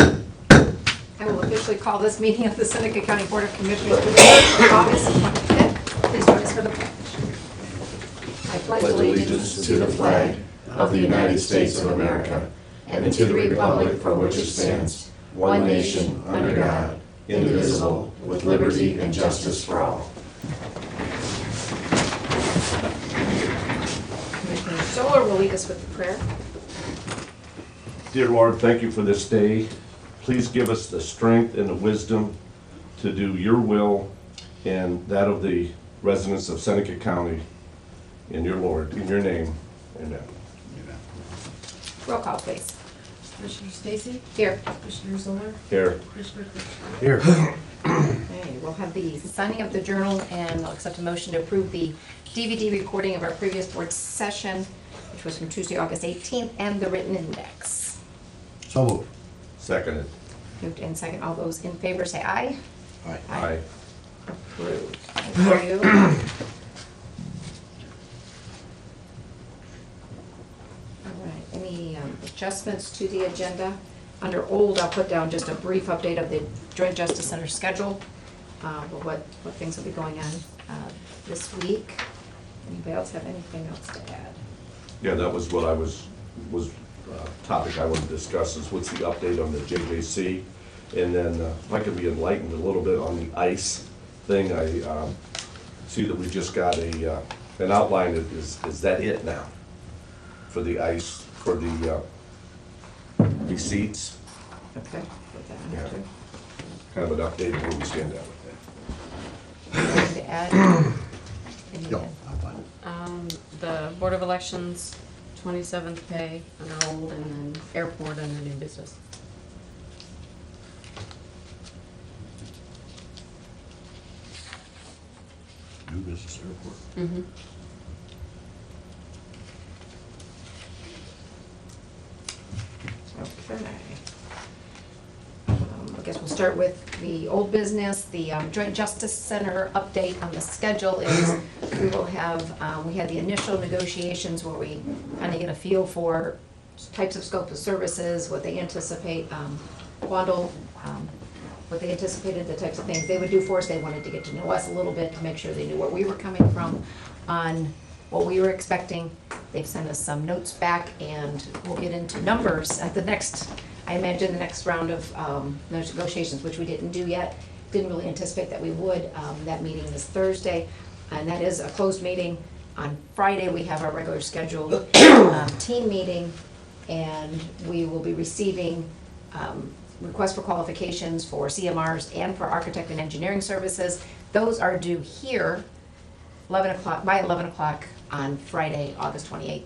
I will officially call this meeting of the Seneca County Board of Commissioners to order for August 25th. Please join us for the pledge. I pledge allegiance to the flag of the United States of America and to the republic for which it stands, one nation, under God, indivisible, with liberty and justice for all. Commissioner Solar will lead us with the prayer. Dear Lord, thank you for this day. Please give us the strength and the wisdom to do your will and that of the residents of Seneca County. In your Lord, in your name, amen. Roll call, please. Commissioner Stacy? Here. Commissioner Zoller? Here. Commissioner Christian? Here. Okay, we'll have the signing of the journal, and I'll accept a motion to approve the DVD recording of our previous board session, which was from Tuesday, August 18th, and the written index. So moved. Seconded. Moved and second. All those in favor say aye. Aye. Aye. Approved. Thank you. All right, any adjustments to the agenda? Under old, I'll put down just a brief update of the Joint Justice Center schedule, what things will be going on this week. Anybody else have anything else to add? Yeah, that was what I was topic I wanted to discuss is what's the update on the JJC? And then if I could be enlightened a little bit on the ICE thing, I see that we just got an outline. Is that it now for the ICE, for the receipts? Okay. Put that Yeah. on too. Kind of an update of where we stand at with that. Anything to add? No, I'm fine. The Board of Elections, 27th pay under old, and then airport under new business. New business airport. Mm-hmm. Okay. I guess we'll start with the old business. The Joint Justice Center update on the schedule is we will have, we had the initial negotiations where we kind of get a feel for types of scope of services, what they anticipate, Quandl, what they anticipated, the types of things they would do for us. They wanted to get to know us a little bit to make sure they knew where we were coming from on what we were expecting. They've sent us some notes back, and we'll get into numbers at the next, I imagine, the next round of negotiations, which we didn't do yet. Didn't really anticipate that we would. That meeting is Thursday, and that is a closed meeting. On Friday, we have our regular scheduled team meeting, and we will be receiving requests for qualifications for CMRs and for architect and engineering services. Those are due here 11 o'clock, by 11 o'clock on Friday, August 28th.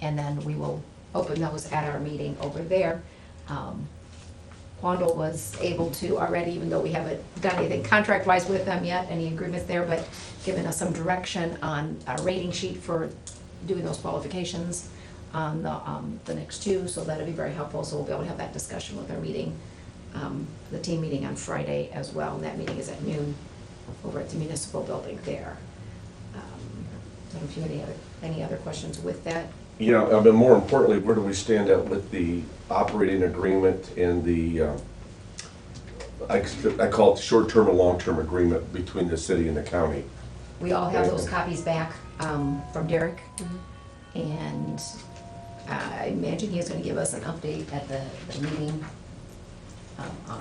And then we will open those at our meeting over there. Quandl was able to already, even though we haven't done anything contract-wise with them yet, any agreement there, but given us some direction on a rating sheet for doing those qualifications on the next two, so that'll be very helpful. So we'll be able to have that discussion with our meeting, the team meeting on Friday as well. And that meeting is at noon over at the municipal building there. I don't know if you have any other questions with that. Yeah, but more importantly, where do we stand at with the operating agreement and the, I call it the short-term and long-term agreement between the city and the county? We all have those copies back from Derek, Mm-hmm. and I imagine he's gonna give us an update at the meeting.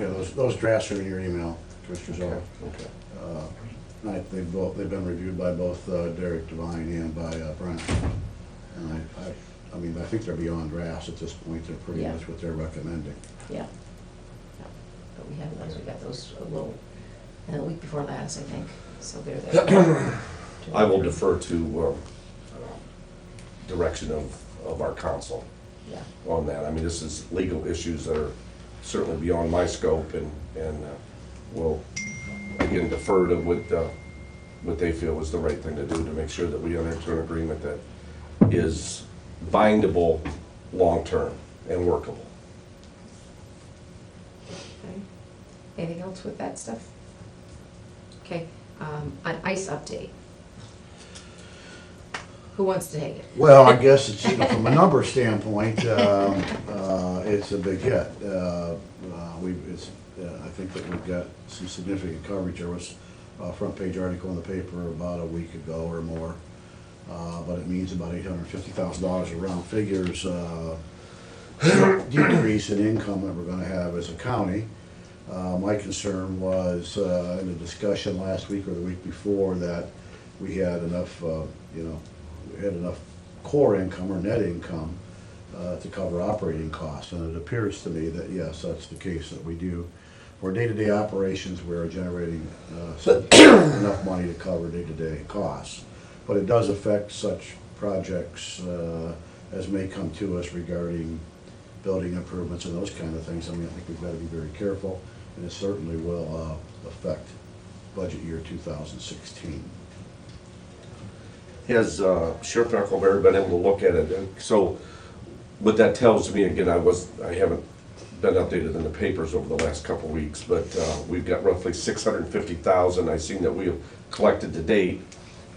Yeah, those drafts are in your email, Commissioner Zoll. Okay. They've been reviewed by both Derek Devine and by Brent. And I mean, I think they're beyond drafts at this point. They're pretty Yeah. much what they're recommending. Yeah. But we have those, we got those a week before last, I think, so they're there. I will defer to direction of our council Yeah, on that. I mean, this is legal issues that are certainly beyond my scope, and we'll, again, defer to what they feel is the right thing to do to make sure that we enter into an agreement that is bindable long-term and workable. okay. Anything else with that stuff? Okay, on ICE update. Who wants to take it? Well, I guess it's, from a number standpoint, it's a big hit. I think that we've got some significant coverage. There was a front page article in the paper about a week ago or more, but it means about $850,000 around figures decrease in income that we're gonna have as a county. My concern was, in a discussion last week or the week before, that we had enough, we had enough core income or net income to cover operating costs. And it appears to me that, yes, that's the case, that we do. For day-to-day operations, we're generating enough money to cover day-to-day costs. But it does affect such projects as may come to us regarding building improvements and those kind of things. I mean, I think we've got to be very careful, and it certainly will affect budget year 2016. Has Sheriff Knuckleberry been able to look at it? And so what that tells me, again, I haven't been updated in the papers over the last couple of weeks, but we've got roughly $650,000 I've seen that we have collected to date,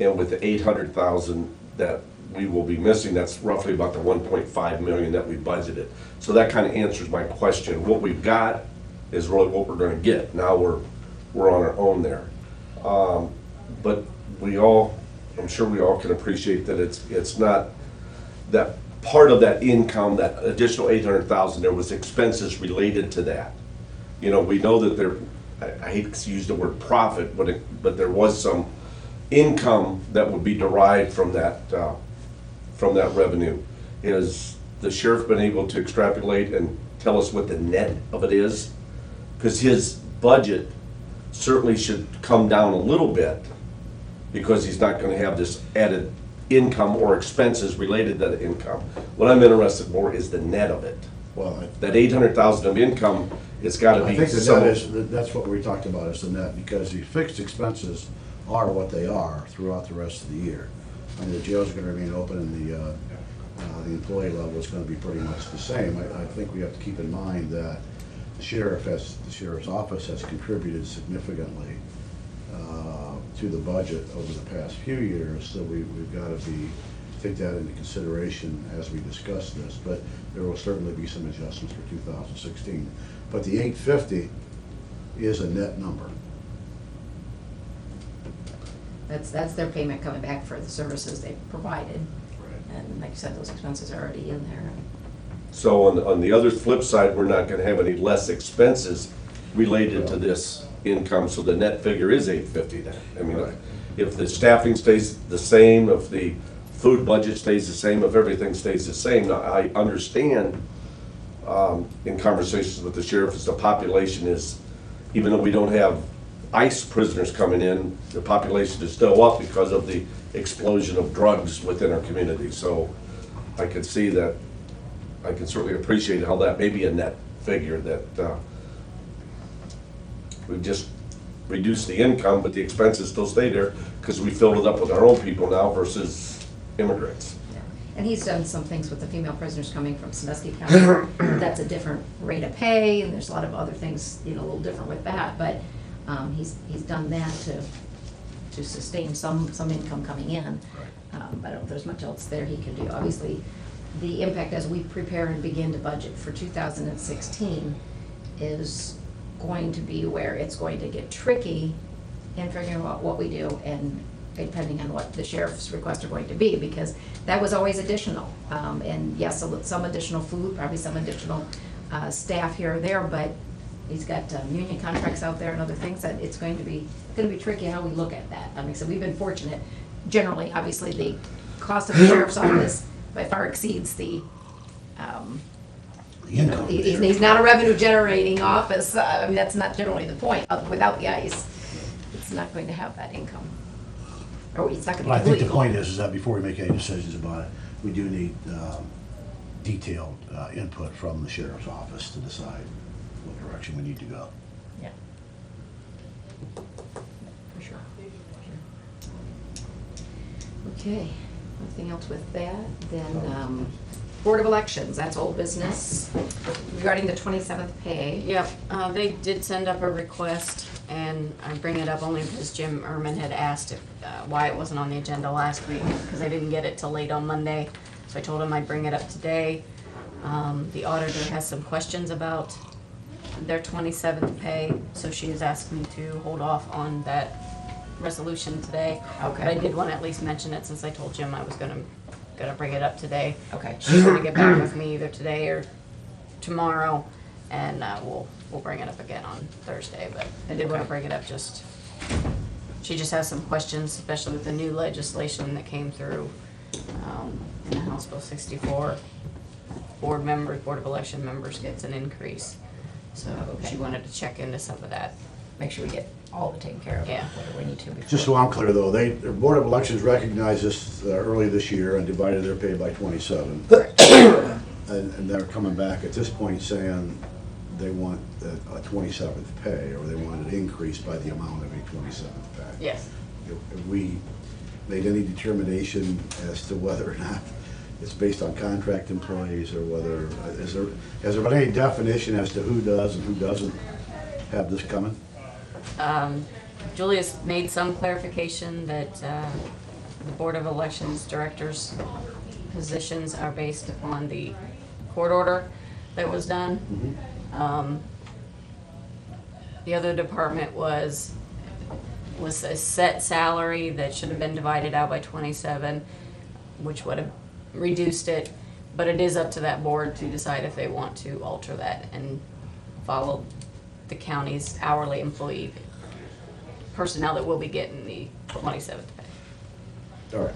and with the $800,000 that we will be missing, that's roughly about the $1.5 million that we budgeted. So that kind of answers my question. What we've got is really what we're going to get. Now we're on our own there. But I'm sure we all can appreciate that it's not that part of that income, that additional $800,000, there was expenses related to that. You know, we know that I hate to use the word profit, but there was some income that would be derived from that revenue. Has the sheriff been able to extrapolate and tell us what the net of it is? Because his budget certainly should come down a little bit, because he's not gonna have this added income or expenses related to that income. What I'm interested more is the net of it. Well, That $800,000 of income, it's gotta I be think some. that's what we talked about, is the net, because the fixed expenses are what they are throughout the rest of the year. I mean, the jail's gonna remain open, and the employee level is gonna be pretty much the same. I think we have to keep in mind that the sheriff's office has contributed significantly to the budget over the past few years, so we've got to take that into consideration as we discuss this. But there will certainly be some adjustments for 2016. But the 850 is a net number. That's their payment coming back for the services they provided. And like you said, those expenses are already in there. So on the other flip side, we're not gonna have any less expenses related to this income, so the net figure is $850 then. I mean, Right. if the staffing stays the same, if the food budget stays the same, if everything stays the same, now, I understand in conversations with the sheriff, is the population is, even though we don't have ICE prisoners coming in, the population is still up because of the explosion of drugs within our community. So I can see that, I can certainly appreciate how that may be a net figure, that we've just reduced the income, but the expenses still stay there because we filled it up with our own people now versus immigrants. Yeah. And he's done some things with the female prisoners coming from Sandusky County. That's a different rate of pay, and there's a lot of other things, a little different with that. But he's done that to sustain some income coming in. I don't know if there's much else there he can do. Obviously, the impact as we prepare and begin to budget for 2016 is going to be where it's going to get tricky in figuring out what we do, and depending on what the sheriff's requests are going to be, because that was always additional. And yes, some additional food, probably some additional staff here or there, but he's got union contracts out there and other things that it's going to be tricky how we look at that. I mean, so we've been fortunate. Generally, obviously, the cost of the sheriff's office by far exceeds the Income. he's not a revenue generating office. I mean, that's not generally the point. Without the ICE, it's not going to have that income. Or it's not going to But I be think the completely. point is that before we make any decisions about it, we do need detailed input from the sheriff's office to decide what direction we need to go. Yeah. For sure. Okay, anything else with that? Then, Board of Elections, that's old business, regarding the 27th pay. Yep, they did send up a request, and I bring it up only because Jim Erman had asked if, why it wasn't on the agenda last week, because they didn't get it till late on Monday. So I told him I'd bring it up today. The auditor has some questions about their 27th pay, so she has asked me to hold off on that resolution today. Okay. But I did want to at least mention it since I told Jim I was gonna bring it up today. Okay. She's gonna get back with me either today or tomorrow, and we'll bring it up again on Thursday, but I did wanna Okay. bring it up she just has some questions, especially with the new legislation that came through, in the House Bill 64. Board of election members gets an increase, so she wanted to check into some of that. Make sure we get all of it taken care of, Yeah. whatever we need to. before- Just so I'm clear though, the Board of Elections recognized this early this year and divided their pay by 27. And they're coming back at this point saying they want a 27th pay, or they want it increased by the amount of a 27th pay. Yes. Have we made any determination as to whether or not it's based on contract employees, or whether, has there been any definition as to who does and who doesn't have this coming? Julius made some clarification that the Board of Elections Directors' positions are based upon the court order that was done. The other department was a set salary that should have been divided out by 27, which would have reduced it, but it is up to that board to decide if they want to alter that and follow the county's hourly employee personnel that will be getting the 27th pay. All right.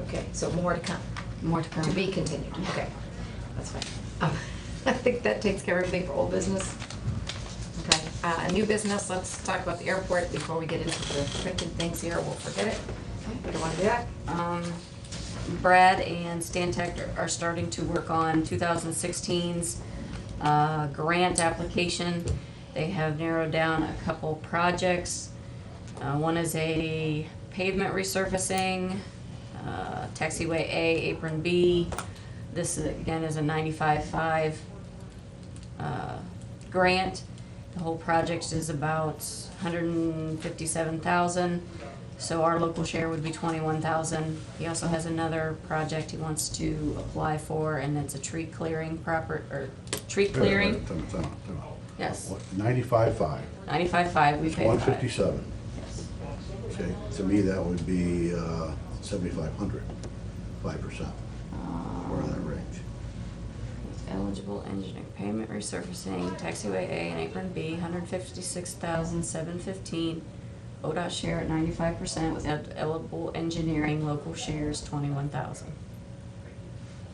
Okay, so more to come, More to come. to be continued, okay, that's fine. I think that takes care of everything for old business. Okay, new business, let's talk about the airport before we get into the printed things here, we'll forget it. We don't wanna do that. Brad and Stantec are starting to work on 2016's grant application. They have narrowed down a couple projects. One is a pavement resurfacing, taxiway A, apron B. This again is a 95.5 grant. The whole project is about $157,000. So our local share would be $21,000. He also has another project he wants to apply for, and it's a tree clearing tree clearing. Yes, 95.5. 95.5, we pay 157. Yes. Okay, to me, that would be 7,500, 5%, or in that range. Eligible engineering, payment resurfacing, taxiway A and apron B, $156,715. ODOT share at 95% with eligible engineering, local shares $21,000.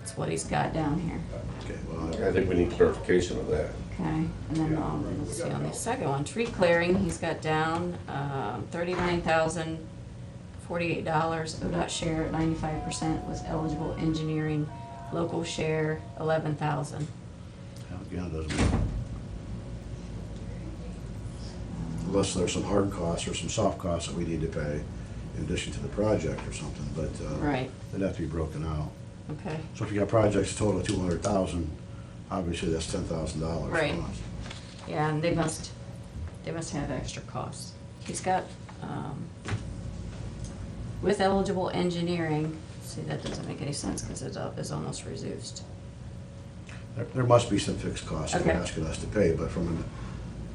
That's what he's got down here. Okay, well, I think we need clarification of that. Okay, and then, let's see, on the second one, tree clearing, he's got down, $39,048, ODOT share at 95% with eligible engineering, local share $11,000. again, it doesn't matter. Unless there's some hard costs or some soft costs that we need to pay in addition to the project or something, but Right. they'd have to be broken out. Okay, So if you got projects total of 200,000, obviously that's $10,000. Right. yeah, and they must have extra costs. He's got, with eligible engineering, see, that doesn't make any sense because it is almost reduced. There must be some fixed costs that they're Okay. asking us to pay, but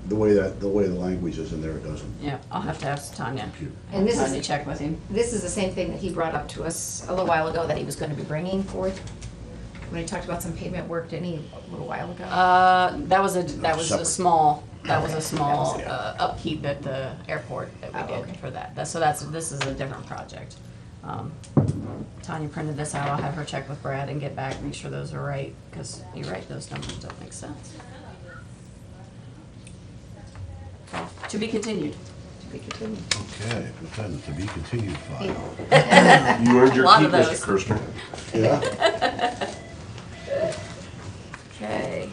the way the language is in there, it doesn't Yeah, I'll have to ask Tanya. compute. And this Tanya is, check with him. this is the same thing that he brought up to us a little while ago that he was gonna be bringing forth. When he talked about some pavement work, didn't he, a little while ago? That was a Separate. small, That was a small, upkeep at the airport that we Oh, okay. did for that. This is a different project. Tanya printed this out, I'll have her check with Brad and get back, make sure those are right, because you're right, those numbers don't make sense. To be continued. To be continued. Okay, put that in the to be continued file. You earned your Lot keep, of those. Mr. Kirschner. Yeah? Okay.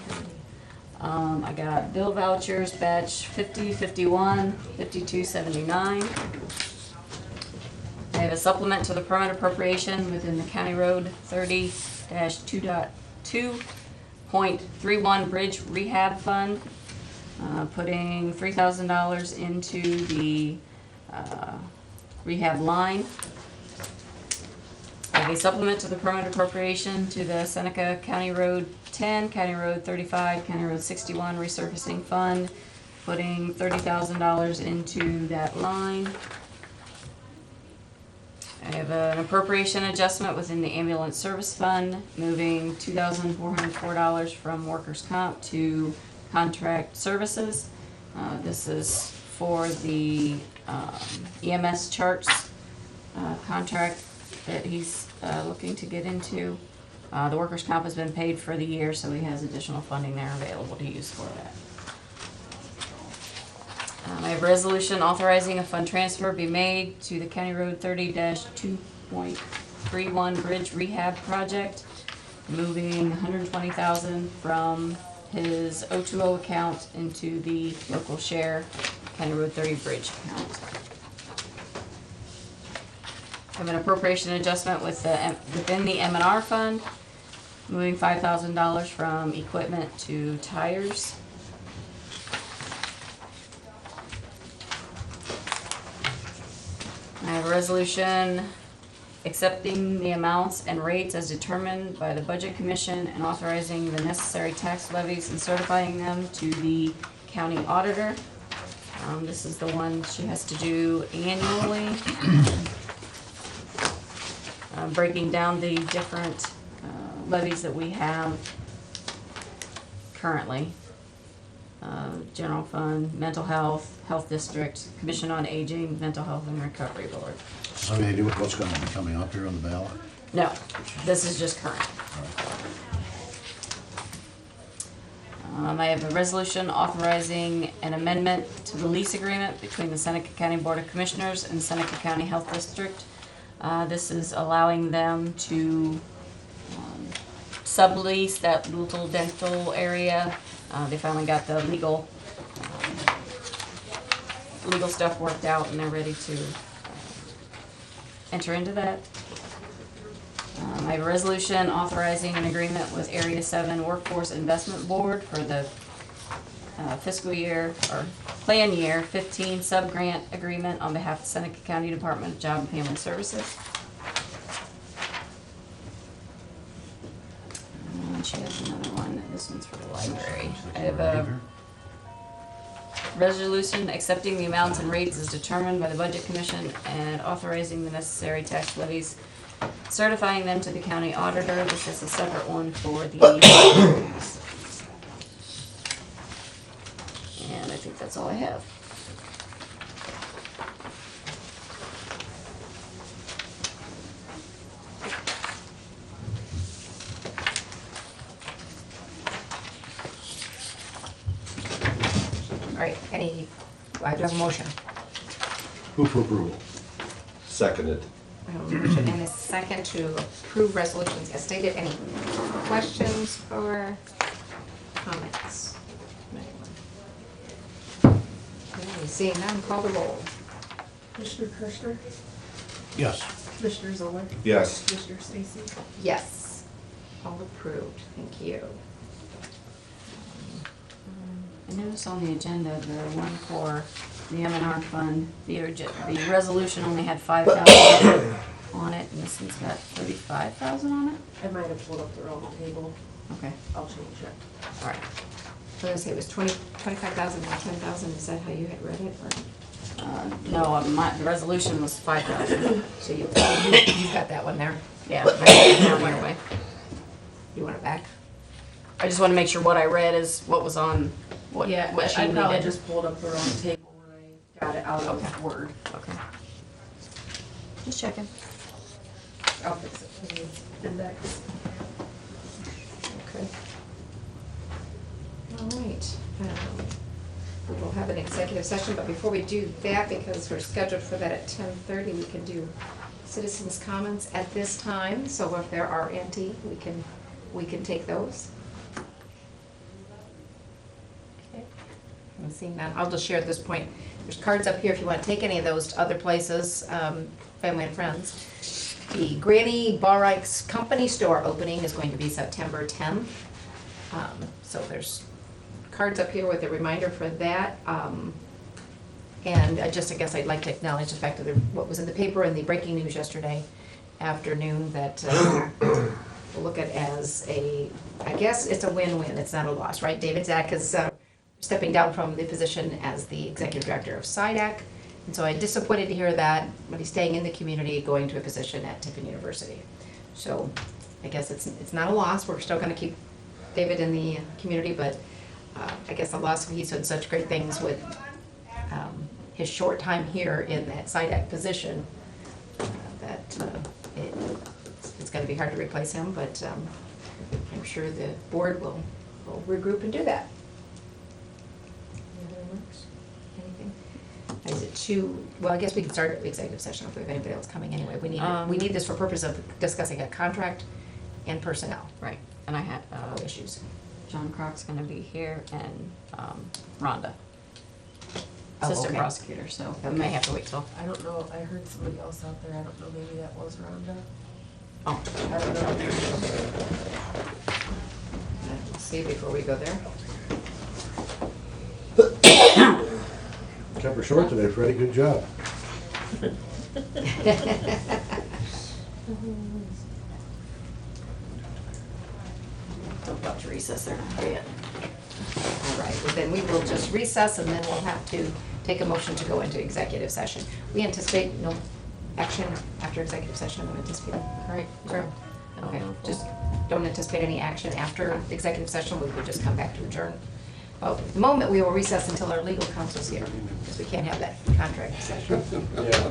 I got bill vouchers, batch 5051, 5279. I have a supplement to the permanent appropriation within the County Road 30 2.31 Bridge Rehab Fund, putting $3,000 into the rehab line. A supplement to the permanent appropriation to the Seneca County Road 10, County Road 35, County Road 61 resurfacing fund, putting $30,000 into that line. I have an appropriation adjustment within the ambulance service fund, moving $2,404 from workers' comp to contract services. This is for the EMS charts contract that he's looking to get into. The workers' comp has been paid for the year, so he has additional funding there available to use for that. I have a resolution authorizing a fund transfer be made to the County Road 30-2.31 Bridge Rehab Project, moving $120,000 from his 020 account into the local share County Road 30 Bridge account. I have an appropriation adjustment within the M&R fund, moving $5,000 from equipment to tires. I have a resolution accepting the amounts and rates as determined by the Budget Commission and authorizing the necessary tax levies and certifying them to the county auditor. This is the one she has to do annually. Breaking down the different levies that we have currently. General fund, mental health, health district, commission on aging, mental health and recovery board. Something to do with what's gonna be coming up here on the ballot? No, this is just current. I have a resolution authorizing an amendment to the lease agreement between the Seneca County Board of Commissioners and Seneca County Health District. This is allowing them to sublease that little dental area. They finally got the legal stuff worked out and they're ready to enter into that. I have a resolution authorizing an agreement with Area 7 Workforce Investment Board for the fiscal year, or plan year 15 sub-grant agreement on behalf of Seneca County Department of Job and Family Services. And she has another one, this one's for the library. I have a resolution accepting the amounts and rates as determined by the Budget Commission and authorizing the necessary tax levies, certifying them to the county auditor. This is a separate one for the libraries. And I think that's all I have. All right, I do have a motion. Move for approval. Seconded. I have a motion and a second to approve resolutions as stated. Any questions or comments? Okay, seeing none, call the roll. Commissioner Kirschner, Yes. Commissioner Zoller, Yes. Commissioner Stacy. Yes, all approved, thank you. I noticed on the agenda, the one for the M&R fund, the resolution only had 5,000 on it, and this one's got 35,000 on it? I might have pulled up the wrong table. Okay, I'll change it. all right. So I was gonna say it was 25,000 and 10,000, is that how you had read it? Or- No, the resolution was 5,000. So you got that one there? Yeah, that went away. You want it back? I just want to make sure what I read is what was on, what Yeah, she I probably needed. just pulled up the wrong table when I got it out Okay. of Word. Okay. Just checking. I'll fix it for the index. Okay. All right. We will have an executive session, but before we do that, because we're scheduled for that at 10:30, we can do citizens' comments at this time. So if there are any, we can take those. Okay. I'm seeing none. I'll just share at this point. There's cards up here if you want to take any of those to other places, family and friends. The Granny Barikes Company Store opening is going to be September 10th. So there's cards up here with a reminder for that. And I guess I'd like to acknowledge the fact that what was in the paper and the breaking news yesterday afternoon that we'll look at as I guess it's a win-win, it's not a loss, right? David Zak is stepping down from the position as the executive director of SIDAC. And so I'm disappointed to hear that, but he's staying in the community, going to a position at Tiffin University. So I guess it's not a loss, we're still gonna keep David in the community, but I guess a loss, he's done such great things with his short time here in that SIDAC position that it's gonna be hard to replace him, but I'm sure the board will regroup and do that. Any other remarks? Anything? Is it well, I guess we can start the executive session if we have anybody else coming anyway. We need this for purpose of discussing a contract and personnel Right, and I had, issues. John Croc's gonna be here and Rhonda, Oh, assistant okay. prosecutor, so we may Okay. have to wait till. I don't know, I heard somebody else out there, I don't know, maybe that was Rhonda. Oh, I don't know. Let's see before we go there. Kept her short today, Freddie, good job. about to recess there. Yeah. All right, well then we will just recess and then we'll have to take a motion to go into executive session. We anticipate no action after executive session, I'm anticipating, right? Sure. Okay, just don't anticipate any action after the executive session, we will just come back to adjourn. Well, at the moment, we will recess until our legal counsel's here, because we can't have that contract session. Yeah.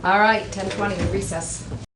All right, 10:20, recess.